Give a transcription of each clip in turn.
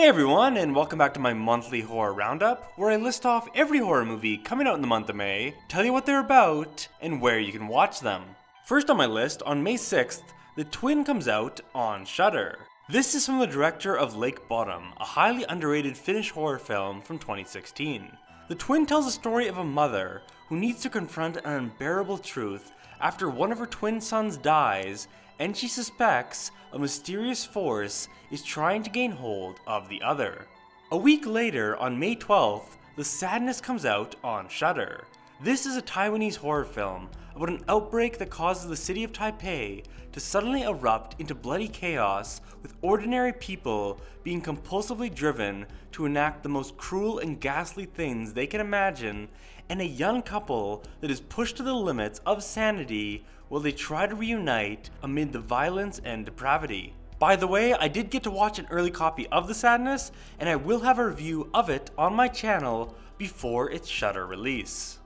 everyone, and welcome back to my monthly horror roundup, where I list off every horror movie coming out in the month of May, tell you what they're about, and where you can watch them. First on my list, on May 6th, The Twin comes out on Shudder. This is from the director of Lake Bottom, a highly underrated Finnish horror film from 2016. The Twin tells the story of a mother who needs to confront an unbearable truth after one of her twin sons dies, and she suspects a mysterious force is trying to gain hold of the other. A week later, on May 12th, The Sadness comes out on Shudder. This is a Taiwanese horror film about an outbreak that causes the city of Taipei to suddenly erupt into bloody chaos, with ordinary people being compulsively driven to enact the most cruel and ghastly things they can imagine, and a young couple that is pushed to the limits of sanity while they try to reunite amid the violence and depravity. By the way, I did get to watch an early copy of The Sadness, and I will have a review of it on my channel before its Shudder release.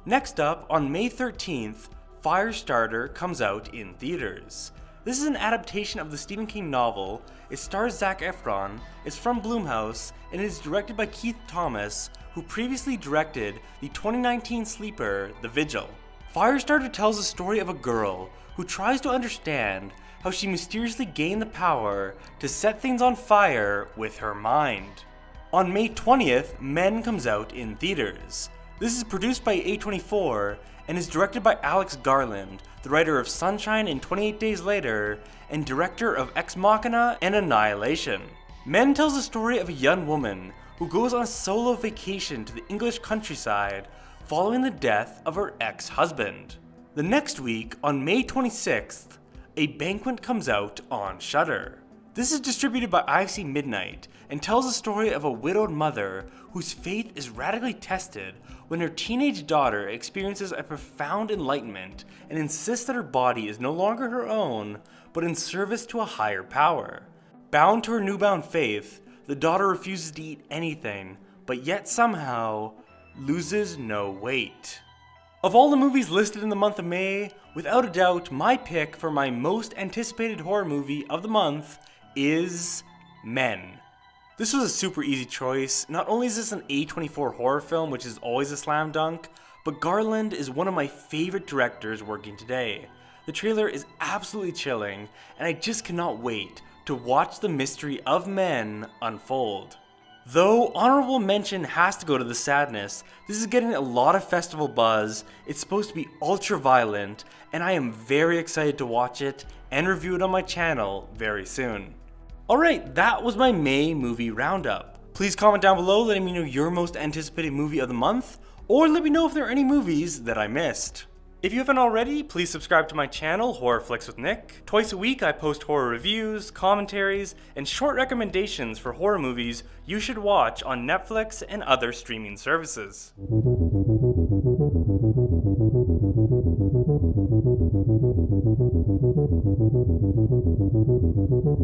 Next up, on May 13th, Firestarter comes out in theaters. This is an adaptation of the Stephen King novel. It stars Zac Efron, is from Blumhouse, and is directed by Keith Thomas, who previously directed the 2019 sleeper The Vigil. Firestarter tells the story of a girl who tries to understand how she mysteriously gained the power to set things on fire with her mind. On May 20th, Men comes out in theaters. This is produced by A24 and is directed by Alex Garland, the writer of Sunshine and 28 Days Later, and director of Ex Machina and Annihilation. Men tells the story of a young woman who goes on a solo vacation to the English countryside following the death of her ex-husband. The next week, on May 26th, A Banquet comes out on Shudder. This is distributed by IFC Midnight and tells the story of a widowed mother whose faith is radically tested when her teenage daughter experiences a profound enlightenment and insists that her body is no longer her own, but in service to a higher power. Bound to her newfound faith, the daughter refuses to eat anything, but yet somehow loses no weight. Of all the movies listed in the month of May, without a doubt, my pick for my most anticipated horror movie of the month is Men. This was a super easy choice. Not only is this an A24 horror film, which is always a slam dunk, but Garland is one of my favorite directors working today. The trailer is absolutely chilling, and I just cannot wait to watch the mystery of Men unfold. Though honorable mention has to go to The Sadness, this is getting a lot of festival buzz, it's supposed to be ultra violent, and I am very excited to watch it and review it on my channel very soon. Alright, that was my May movie roundup. Please comment down below letting me know your most anticipated movie of the month, or let me know if there are any movies that I missed. If you haven't already, please subscribe to my channel, Horror Flicks with Nick. Twice a week I post horror reviews, commentaries, and short recommendations for horror movies you should watch on Netflix and other streaming services.